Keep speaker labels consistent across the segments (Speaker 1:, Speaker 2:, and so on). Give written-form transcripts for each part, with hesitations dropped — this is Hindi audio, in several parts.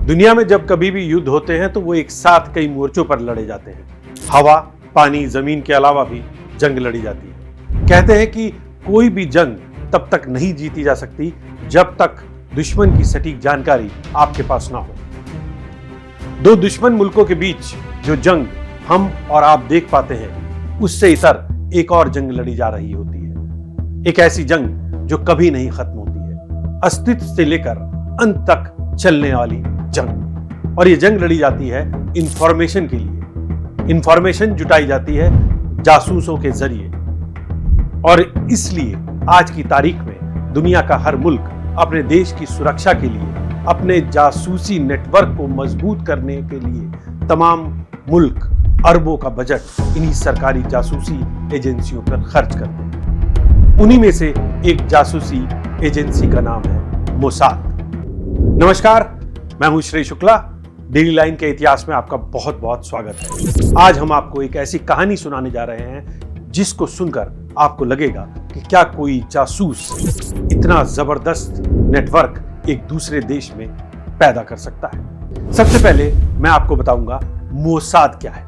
Speaker 1: दुनिया में जब कभी भी युद्ध होते हैं तो वो एक साथ कई मोर्चों पर लड़े जाते हैं। हवा, पानी, जमीन के अलावा भी जंग लड़ी जाती है। कहते हैं कि कोई भी जंग तब तक नहीं जीती जा सकती जब तक दुश्मन की सटीक जानकारी आपके पास ना हो। दो दुश्मन मुल्कों के बीच जो जंग हम और आप देख पाते हैं, उससे इतर एक और जंग लड़ी जा रही होती है। एक ऐसी जंग जो कभी नहीं खत्म होती है, अस्तित्व से लेकर अंत तक चलने वाली जंग। और ये जंग लड़ी जाती है इंफॉर्मेशन के लिए। इंफॉर्मेशन जुटाई जाती है जासूसों के जरिए। और इसलिए आज की तारीख में दुनिया का हर मुल्क अपने देश की सुरक्षा के लिए, अपने जासूसी नेटवर्क को मजबूत करने के लिए तमाम मुल्क अरबों का बजट इन्हीं सरकारी जासूसी एजेंसियों पर खर्च करते हैं। उन्हीं में से एक जासूसी एजेंसी का नाम है मोसाद। नमस्कार, मैं हूं श्री शुक्ला। डेली लाइन के इतिहास में आपका बहुत बहुत स्वागत है। आज हम आपको एक ऐसी कहानी सुनाने जा रहे हैं जिसको सुनकर आपको लगेगा कि क्या कोई जासूस इतना जबरदस्त नेटवर्क एक दूसरे देश में पैदा कर सकता है। सबसे पहले मैं आपको बताऊंगा मोसाद क्या है।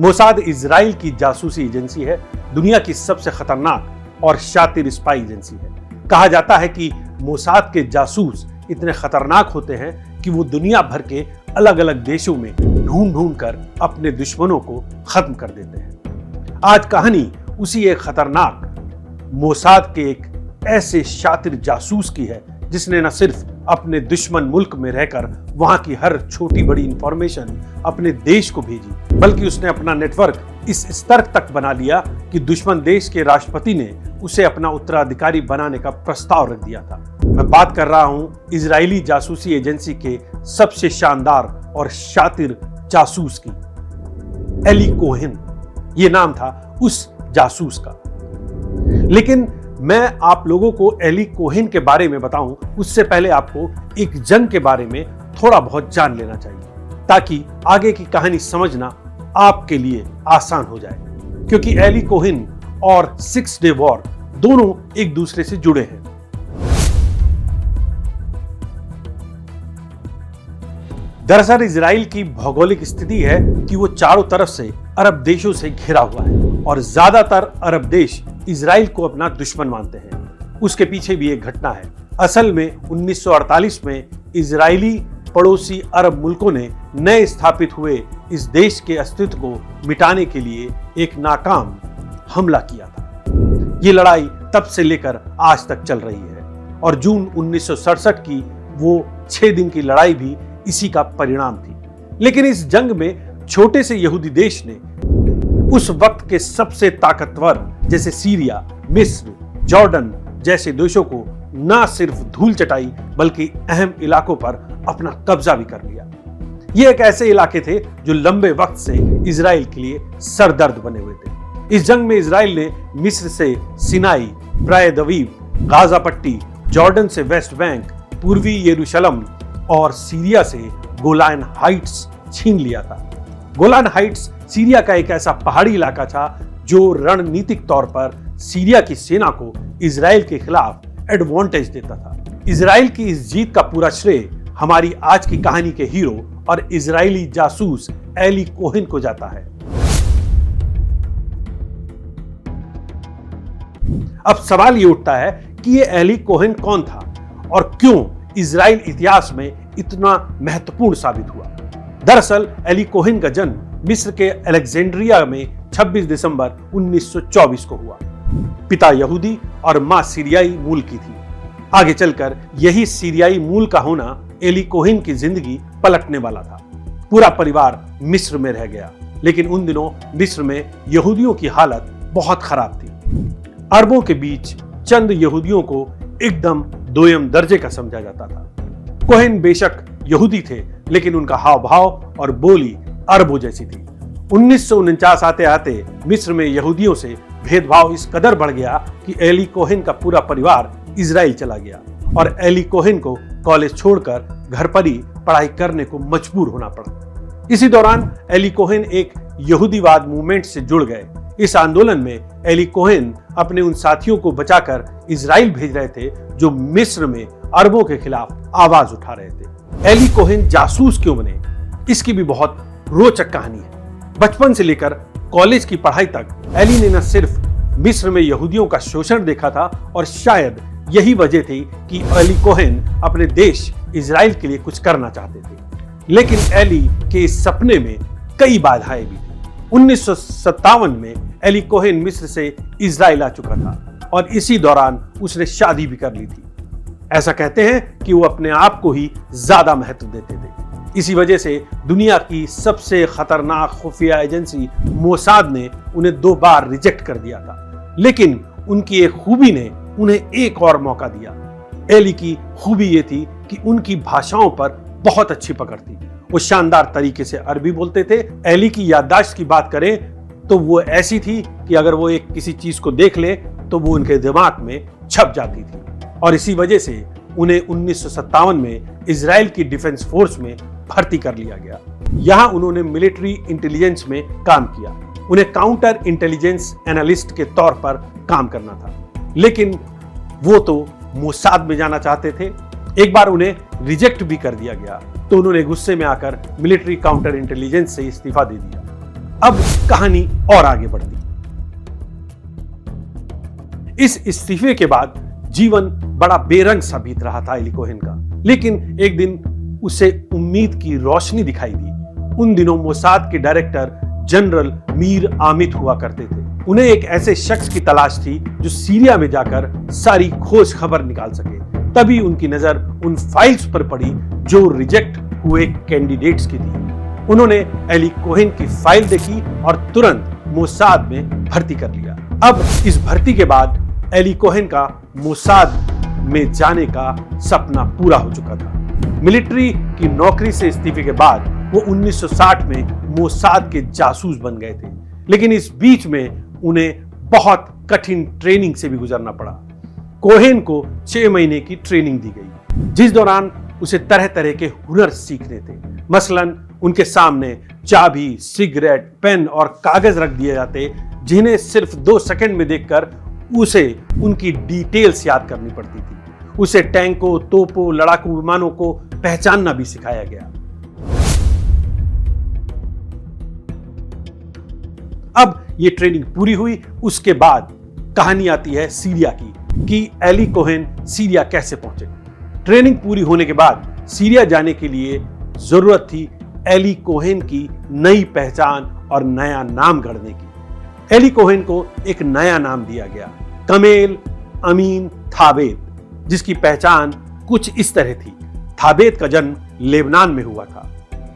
Speaker 1: मोसाद इजराइल की जासूसी एजेंसी है, दुनिया की सबसे खतरनाक और शातिर स्पाई एजेंसी है। कहा जाता है कि मोसाद के जासूस इतने खतरनाक होते हैं कि वो दुनिया भर के अलग अलग देशों में ढूंढ ढूंढ कर अपने दुश्मनों को खत्म कर देते हैं। आज कहानी उसी एक खतरनाक मोसाद के एक ऐसे शातिर जासूस की है जिसने न सिर्फ अपने दुश्मन मुल्क में रहकर वहां की हर छोटी बड़ी इंफॉर्मेशन अपने देश को भेजी, बल्कि उसने अपना नेटवर्क इस स्तर तक बना लिया कि दुश्मन देश के राष्ट्रपति ने उसे अपना उत्तराधिकारी बनाने का प्रस्ताव रख दिया था। मैं बात कर रहा हूं इजरायली जासूसी एजेंसी के सबसे शानदार और शातिर जासूस की। एली कोहेन ये नाम था उस जासूस का। लेकिन मैं आप लोगों को एली कोहेन के बारे में बताऊं उससे पहले आपको एक जंग के बारे में थोड़ा बहुत जान लेना चाहिए, ताकि आगे की कहानी समझना आपके लिए आसान हो जाए। क्योंकि एली कोहेन और 6 डे वॉर दोनों एक दूसरे से जुड़े हैं। दरअसल इजराइल की भौगोलिक स्थिति है कि वो चारों तरफ से अरब देशों से घिरा हुआ है और ज्यादातर अरब देश इजराइल को अपना दुश्मन मानते हैं। उसके पीछे भी एक घटना है। असल में 1948 में इजरायली पड़ोसी अरब मुल्कों ने नए स्थापित हुए इस देश के अस्तित्व को मिटाने के लिए एक नाकाम हमला किया था। ये लड़ाई तब से लेकर आज तक चल रही है और जून 1967 की वो 6 दिन की लड़ाई भी इसी का परिणाम थी। लेकिन इस जंग में छोटे से यहूदी देश ने उस वक्त के सबसे ताकतवर जैसे सीरिया, मिस्र, जॉर्डन जैसे देशों को न सिर्फ धूल चटाई बल्कि अहम इलाकों पर अपना कब्जा भी कर लिया। ये एक ऐसे इलाके थे जो लंबे वक्त से इजराइल के लिए सरदर्द बने हुए थे। इस जंग में इजराइल ने मिस्र से सिनाई, प्राय दवीब, गाजा पट्टी, जॉर्डन से वेस्ट बैंक, पूर्वी यरूशलेम और सीरिया से गोलान हाइट्स छीन लिया था। गोलान हाइट्स सीरिया का एक ऐसा पहाड़ी इलाका था जो रणनीतिक तौर पर सीरिया की सेना को इजराइल के खिलाफ एडवांटेज देता था। इजराइल की इस जीत का पूरा श्रेय हमारी आज की कहानी के हीरो और इजरायली जासूस एली कोहेन को जाता है। अब सवाल ये उठता है कि ये एली कोहेन कौन था और क्यों इजराइल इतिहास में इतना महत्वपूर्ण साबित हुआ। दरअसल एली कोहेन का जन्म मिस्र के अलेक्जेंड्रिया में 26 दिसंबर 1924 को हुआ। पिता यहूदी और मां सीरियाई मूल की थी। आगे चलकर यही सीरियाई मूल का होना एली कोहेन की जिंदगी पलटने वाला था। पूरा परिवार मिस्र में रह गया, लेकिन उन दिनों मिस्र में यहूदियों की हालत बहुत खराब थी। अरबों के बीच चंद यहूदियों को एकदम दोयम दर्जे का समझा जाता था। कोहेन बेशक यहूदी थे, लेकिन उनका हाव भाव और बोली अरबों जैसी थी। 1949 आते आते मिस्र में यहूदियों से भेदभाव इस कदर बढ़ गया कि एली कोहेन का पूरा परिवार इजराइल चला गया और एली कोहेन को कॉलेज छोड़कर घर पर ही पढ़ाई करने को मजबूर होना पड़ा। इसी दौरान एली कोहेन एक यहूदीवाद मूवमेंट से जुड़ गए। इस आंदोलन में एली कोहेन अपने उन साथियों को बचाकर इजराइल भेज रहे थे जो मिस्र में अरबों के खिलाफ आवाज उठा रहे थे। एली कोहेन जासूस क्यों बने, इसकी भी बहुत रोचक कहानी है। बचपन से लेकर कॉलेज की पढ़ाई तक एली ने न सिर्फ मिस्र में यहूदियों का शोषण देखा था, और शायद यही वजह थी कि एली कोहेन अपने देश इजराइल के लिए कुछ करना चाहते थे। लेकिन एली के इस सपने में कई बाधाएं भी थी। 1957 में एली कोहेन मिस्र से इजराइल आ चुका था और इसी दौरान उसने शादी भी कर ली थी। ऐसा कहते हैं कि वो अपने आप को ही ज्यादा महत्व देते थे। इसी वजह से दुनिया की सबसे खतरनाक खुफिया एजेंसी मोसाद ने उन्हें 2 बार रिजेक्ट कर दिया था, लेकिन उनकी एक खूबी ने उन्हें एक और मौका दिया। एली की खूबी ये थी कि उनकी भाषाओं पर बहुत अच्छी पकड़ थी। वो शानदार तरीके से अरबी बोलते थे। एली की याददाश्त की बात करें तो वो ऐसी थी कि अगर वो एक किसी चीज को देख ले तो वो उनके दिमाग में छप जाती थी, और इसी वजह से उन्हें 1957 में इजराइल की डिफेंस फोर्स में भर्ती कर लिया गया। यहां उन्होंने मिलिट्री इंटेलिजेंस में काम किया। उन्हें काउंटर इंटेलिजेंस एनालिस्ट के तौर पर काम करना था, लेकिन वो तो मोसाद में जाना चाहते थे। एक बार उन्हें रिजेक्ट भी कर दिया गया, तो उन्होंने गुस्से में आकर मिलिट्री काउंटर इंटेलिजेंस से इस्तीफा दे दिया। अब कहानी और आगे बढ़ती। इस इस्तीफे के बाद जीवन बड़ा बेरंग सा बीत रहा था एली कोहेन का, लेकिन एक दिन उसे उम्मीद की रोशनी दिखाई दी। उन दिनों मोसाद के डायरेक्टर जनरल मीर आमिद हुआ करते थे। उन्हें एक ऐसे शख्स की तलाश थी जो सीरिया में जाकर सारी खोज खबर निकाल सके। तभी उनकी नजर उन फाइल्स पर पड़ी जो रिजेक्ट हुए कैंडिडेट्स की थी। उन्होंने एली कोहेन की फाइल देखी और तुरंत मोसाद में भर्ती कर लिया। अब इस भर्ती के बाद एली कोहेन का मोसाद में जाने का सपना पूरा हो चुका था। मिलिट्री की नौकरी से इस्तीफे के बाद वो 1960 में मोसाद के जासूस बन गए थे, लेकिन इस बीच में उन्हें बहुत कठिन ट्रेनिंग से भी गुजरना पड़ा। कोहेन को 6 महीने की ट्रेनिंग दी गई, जिस दौरान उसे तरह तरह के हुनर सीखने थे। मसलन उनके सामने चाबी, सिगरेट, पेन और कागज रख दिए जाते, जिन्हें सिर्फ 2 सेकंड में देखकर उसे उनकी डिटेल्स याद करनी पड़ती थी। उसे टैंकों, तोपों, लड़ाकू विमानों को पहचानना भी सिखाया गया। अब ये ट्रेनिंग पूरी हुई, उसके बाद कहानी आती है सीरिया की कि एली कोहेन सीरिया कैसे पहुंचे। ट्रेनिंग पूरी होने के बाद सीरिया जाने के लिए जरूरत थी एली कोहेन की नई पहचान और नया नाम गढ़ने की। एली कोहेन को एक नया नाम दिया गया, कमेल अमीन थाबेत, जिसकी पहचान कुछ इस तरह थी। थाबेत का जन्म लेबनान में हुआ था।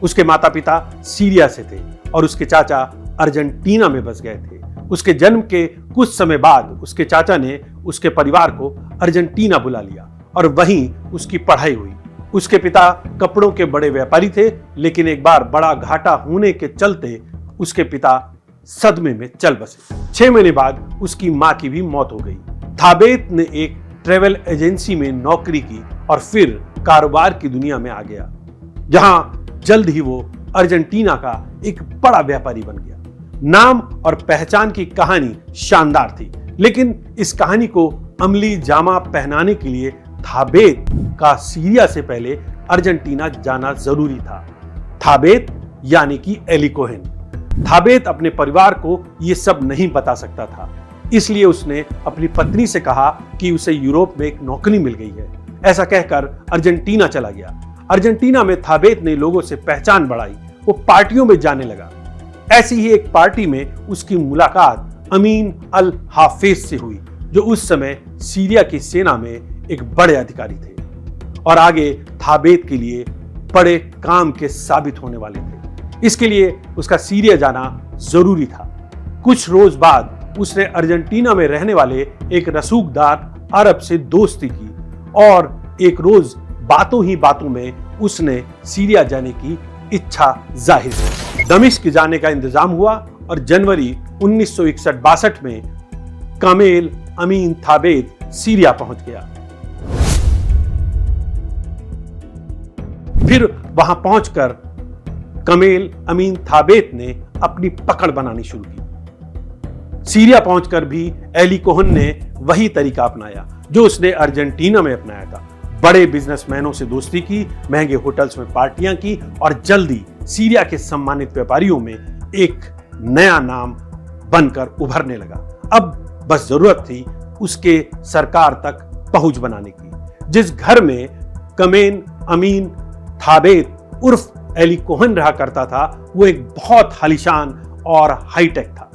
Speaker 1: उसके माता पिता सीरिया से थे और उसके चाचा अर्जेंटीना में बस गए थे। उसके जन्म के कुछ समय बाद उसके चाचा ने उसके परिवार को अर्जेंटीना बुला लिया और वहीं उसकी पढ़ाई हुई। उसके पिता कपड़ों के बड़े व्यापारी थे, लेकिन एक बार बड़ा घाटा होने के चलते उसके पिता सदमे में चल बसे। 6 महीने बाद उसकी मां की भी मौत हो गई। थाबेत ने एक ट्रेवल एजेंसी में नौकरी की और फिर कारोबार की दुनिया में आ गया, जहां जल्द ही वो अर्जेंटीना का एक बड़ा व्यापारी बन गया। नाम और पहचान की कहानी शानदार थी, लेकिन इस कहानी को अमली जामा पहनाने के लिए थाबेत का सीरिया से पहले अर्जेंटीना जाना जरूरी था। थाबेत यानी कि एली कोहेन। थाबेत अपने परिवार को यह सब नहीं बता सकता था, इसलिए उसने अपनी पत्नी से कहा कि उसे यूरोप में एक नौकरी मिल गई है। ऐसा कहकर अर्जेंटीना चला गया। अर्जेंटीना में थाबेत ने लोगों से पहचान बढ़ाई। वो पार्टियों में जाने लगा। ऐसी ही एक पार्टी में उसकी मुलाकात अमीन अल हाफिज से हुई, जो उस समय सीरिया की सेना में एक बड़े अधिकारी थे और आगे थाबेत के लिए बड़े काम के साबित होने वाले थे। इसके लिए उसका सीरिया जाना जरूरी था। कुछ रोज बाद उसने अर्जेंटीना में रहने वाले एक रसूखदार अरब से दोस्ती की और एक रोज बातों ही बातों में उसने सीरिया जाने की इच्छा जाहिर की। दमिश्क जाने का इंतजाम हुआ और जनवरी 1961-62 में कमेल अमीन थाबेत सीरिया पहुंच गया। फिर वहां पहुंचकर कमेल अमीन थाबेत ने अपनी पकड़ बनानी शुरू की। सीरिया पहुंचकर भी एली कोहेन ने वही तरीका अपनाया जो उसने अर्जेंटीना में अपनाया था। बड़े बिजनेसमैनों से दोस्ती की, महंगे होटल्स में पार्टियां की और जल्दी सीरिया के सम्मानित व्यापारियों में एक नया नाम बनकर उभरने लगा। अब बस जरूरत थी उसके सरकार तक पहुंच बनाने की। जिस घर में कमेन अमीन थाबेत उर्फ एली कोहन रहा करता था, वो एक बहुत आलीशान और हाईटेक था।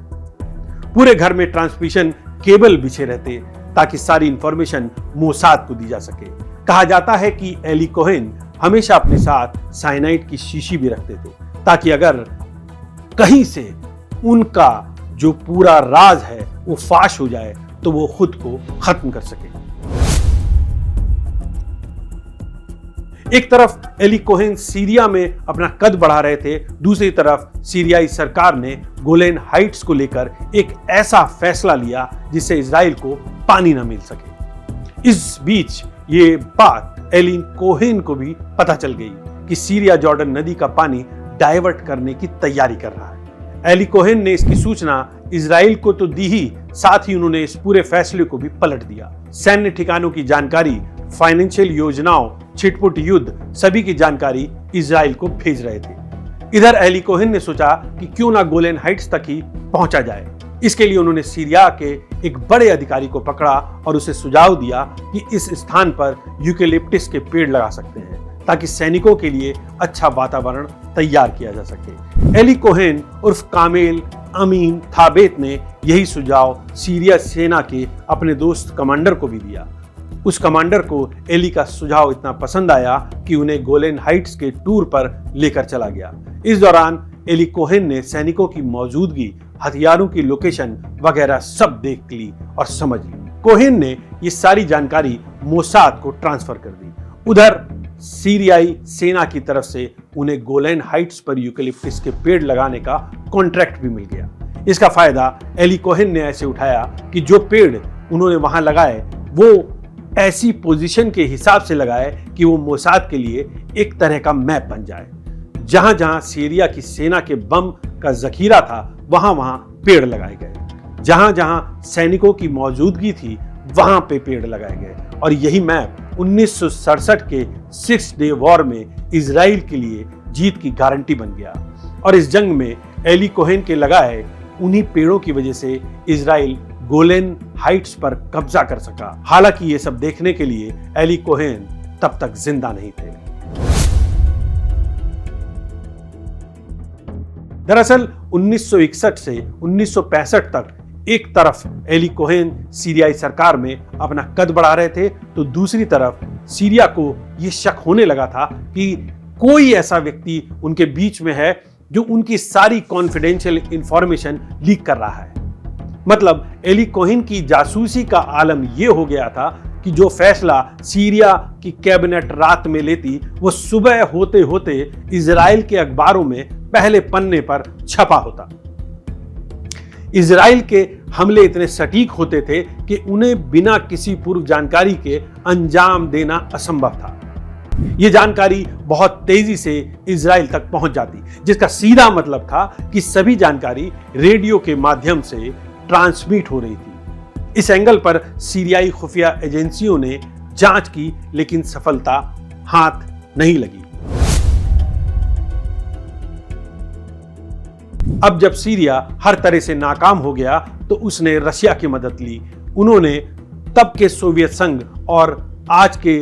Speaker 1: पूरे घर में ट्रांसमिशन केबल बिछे रहते ताकि सारी इंफॉर्मेशन मोसाद को दी जा सके। कहा जाता है कि एली कोहेन हमेशा अपने साथ साइनाइड की शीशी भी रखते थे ताकि अगर कहीं से उनका जो पूरा राज है वो फाश हो जाए तो वो खुद को खत्म कर सके। एक तरफ एली कोहेन सीरिया में अपना कद बढ़ा रहे थे, दूसरी तरफ सीरियाई सरकार ने गोलेन हाइट्स को लेकर एक ऐसा फैसला लिया जिससे इजराइल को पानी न मिल सके। इस बीच ये बात एली कोहेन को भी पता चल गई कि सीरिया जॉर्डन नदी का पानी डाइवर्ट करने की तैयारी कर रहा है। एली कोहेन ने इसकी सूचना इजराइल को तो दी ही, साथ ही उन्होंने इस पूरे फैसले को भी पलट दिया। सैन्य ठिकानों की जानकारी, फाइनेंशियल योजनाओं, छिटपुट युद्ध, सभी की जानकारी इजराइल को भेज रहे थे। इधर एली कोहेन ने सोचा कि क्यों ना गोलेन हाइट्स तक ही पहुंचा जाए। इसके लिए उन्होंने सीरिया के एक बड़े अधिकारी को पकड़ा और उसे सुझाव दिया कि इस स्थान पर यूकेलिप्टिस के पेड़ लगा सकते हैं ताकि सैनिकों के लिए अच्छा वातावरण तैयार किया जा सके। एली कोहेन उर्फ कामेल अमीन थाबेत ने यही सुझाव सीरिया सेना के अपने दोस्त कमांडर को भी दिया। उस कमांडर को एली का सुझाव इतना पसंद आया कि उन्हें गोलेन हाइट्स के टूर पर लेकर चला गया। इस दौरान एली कोहेन ने सैनिकों की मौजूदगी, हथियारों की लोकेशन वगैरह सब देख ली और समझ ली। कोहेन ने ये सारी जानकारी मोसाद को ट्रांसफर कर दी। उधर सीरियाई सेना की तरफ से उन्हें गोलेन हाइट्स पर यूकेलिप्टिस के पेड़ लगाने का कॉन्ट्रैक्ट भी मिल गया। इसका फायदा एली कोहेन ने ऐसे उठाया कि जो पेड़ उन्होंने वहां लगाए वो ऐसी पोजीशन के हिसाब से लगाए कि वो मोसाद के लिए एक तरह का मैप बन जाए। जहां जहां सीरिया की सेना के बम का जखीरा था वहां वहां पेड़ लगाए गए। जहां जहां सैनिकों की मौजूदगी थी वहां पे पेड़ लगाए गए और यही मैप 1967 के 6 डे वॉर में इजराइल के लिए जीत की गारंटी बन गया। और इस जंग में एली कोहेन के लगाए उन्हीं पेड़ों की वजह से इजराइल गोलेन हाइट्स पर कब्जा कर सका। हालांकि ये सब देखने के लिए एली कोहेन तब तक जिंदा नहीं थे। दरअसल 1961 से 1965 तक एक तरफ एली कोहेन सीरियाई सरकार में अपना कद बढ़ा रहे थे तो दूसरी तरफ सीरिया को यह शक होने लगा था कि कोई ऐसा व्यक्ति उनके बीच में है जो उनकी सारी कॉन्फिडेंशियल इंफॉर्मेशन लीक कर रहा है। मतलब एली कोहेन की जासूसी का आलम यह हो गया था कि जो फैसला सीरिया की कैबिनेट रात में लेती वो सुबह होते होते इजराइल के अखबारों में पहले पन्ने पर छपा होता। इजराइल के हमले इतने सटीक होते थे कि उन्हें बिना किसी पूर्व जानकारी के अंजाम देना असंभव था। यह जानकारी बहुत तेजी से इजराइल तक पहुंच जाती, जिसका सीधा मतलब था कि सभी जानकारी रेडियो के माध्यम से ट्रांसमिट हो रही थी। इस एंगल पर सीरियाई खुफिया एजेंसियों ने जांच की लेकिन सफलता हाथ नहीं लगी। अब जब सीरिया हर तरह से नाकाम हो गया तो उसने रशिया की मदद ली। उन्होंने तब के सोवियत संघ और आज के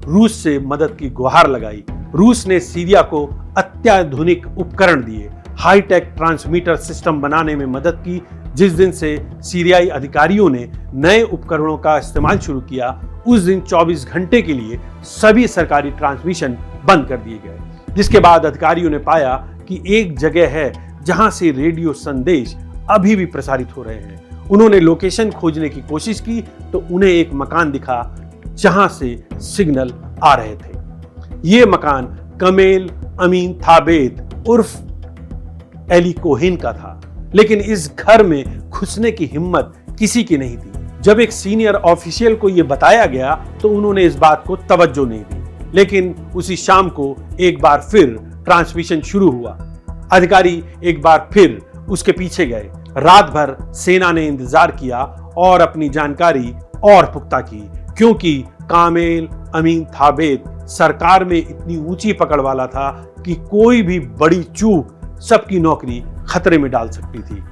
Speaker 1: रूस से मदद की गुहार लगाई। रूस ने सीरिया को अत्याधुनिक उपकरण दिए, हाईटेक ट्रांसमीटर सिस्टम बनाने में मदद की। जिस दिन से सीरियाई अधिकारियों ने नए उपकरणों का इस्तेमाल शुरू किया उस दिन 24 घंटे के लिए सभी सरकारी ट्रांसमिशन बंद कर दिए गए। जिसके बाद अधिकारियों ने पाया कि एक जगह है जहां से रेडियो संदेश अभी भी प्रसारित हो रहे हैं। उन्होंने लोकेशन खोजने की कोशिश की तो उन्हें एक मकान दिखा जहां से सिग्नल आ रहे थे। यह मकान कमेल अमीन थाबेत उर्फ एली कोहेन का था, लेकिन इस घर में घुसने की हिम्मत किसी की नहीं थी। जब एक सीनियर ऑफिशियल को यह बताया गया तो उन्होंने इस बात को तवज्जो नहीं दी। लेकिन उसी शाम को एक बार फिर ट्रांसमिशन शुरू हुआ। अधिकारी एक बार फिर उसके पीछे गए। रात भर सेना ने इंतजार किया और अपनी जानकारी और पुख्ता की, क्योंकि कामेल अमीन थाबेत सरकार में इतनी ऊंची पकड़ वाला था कि कोई भी बड़ी चूक सबकी नौकरी खतरे में डाल सकती थी।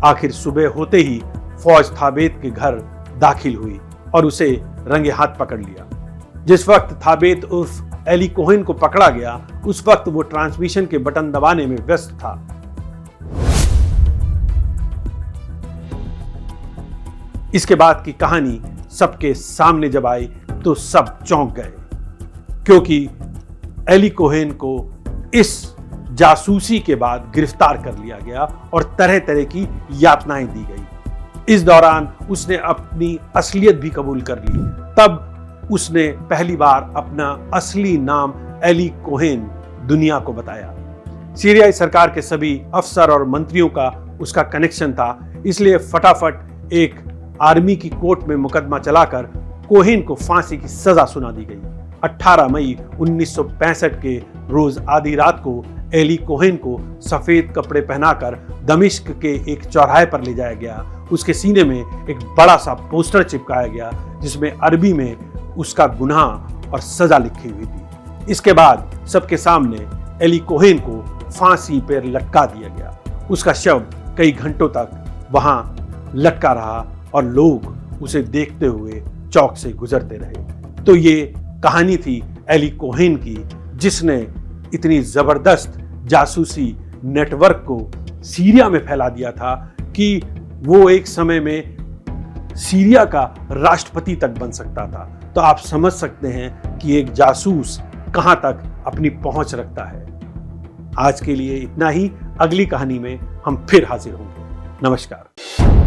Speaker 1: आखिर सुबह होते ही फौज थाबेत के घर दाखिल हुई और उसे रंगे हाथ पकड़ लिया। जिस वक्त थाबेत उर्फ एली कोहेन को पकड़ा गया, उस वक्त वो ट्रांसमिशन के बटन दबाने में व्यस्त था। इसके बाद की कहानी सबके सामने जब आई तो सब चौंक गए, क्योंकि एली कोहेन को इस जासूसी के बाद गिरफ्तार कर लिया गया और तरह तरह की यातनाएं दी गई। इस दौरान उसने अपनी असलियत भी कबूल कर ली। तब उसने पहली बार अपना असली नाम एली कोहेन दुनिया को बताया। सीरियाई सरकार के सभी अफसर और मंत्रियों का उसका कनेक्शन था, इसलिए फटाफट एक आर्मी की कोर्ट में मुकदमा चलाकर कोहेन को फांसी की सजा सुना दी गई। 18 मई 1965 के रोज आधी रात को एली कोहेन को सफेद कपड़े पहनाकर दमिश्क के एक चौराहे पर ले जाया गया। उसके सीने में एक बड़ा सा पोस्टर चिपकाया गया जिसमें अरबी में उसका गुनाह और सजा लिखी हुई थी। इसके बाद सबके सामने एली कोहेन को फांसी पर लटका दिया गया। उसका शव कई घंटों तक वहां लटका रहा और लोग उसे देखते हुए चौक से गुजरते रहे। तो ये कहानी थी एली कोहेन की, जिसने इतनी जबरदस्त जासूसी नेटवर्क को सीरिया में फैला दिया था कि वो एक समय में सीरिया का राष्ट्रपति तक बन सकता था। तो आप समझ सकते हैं कि एक जासूस कहां तक अपनी पहुंच रखता है। आज के लिए इतना ही। अगली कहानी में हम फिर हाजिर होंगे। नमस्कार।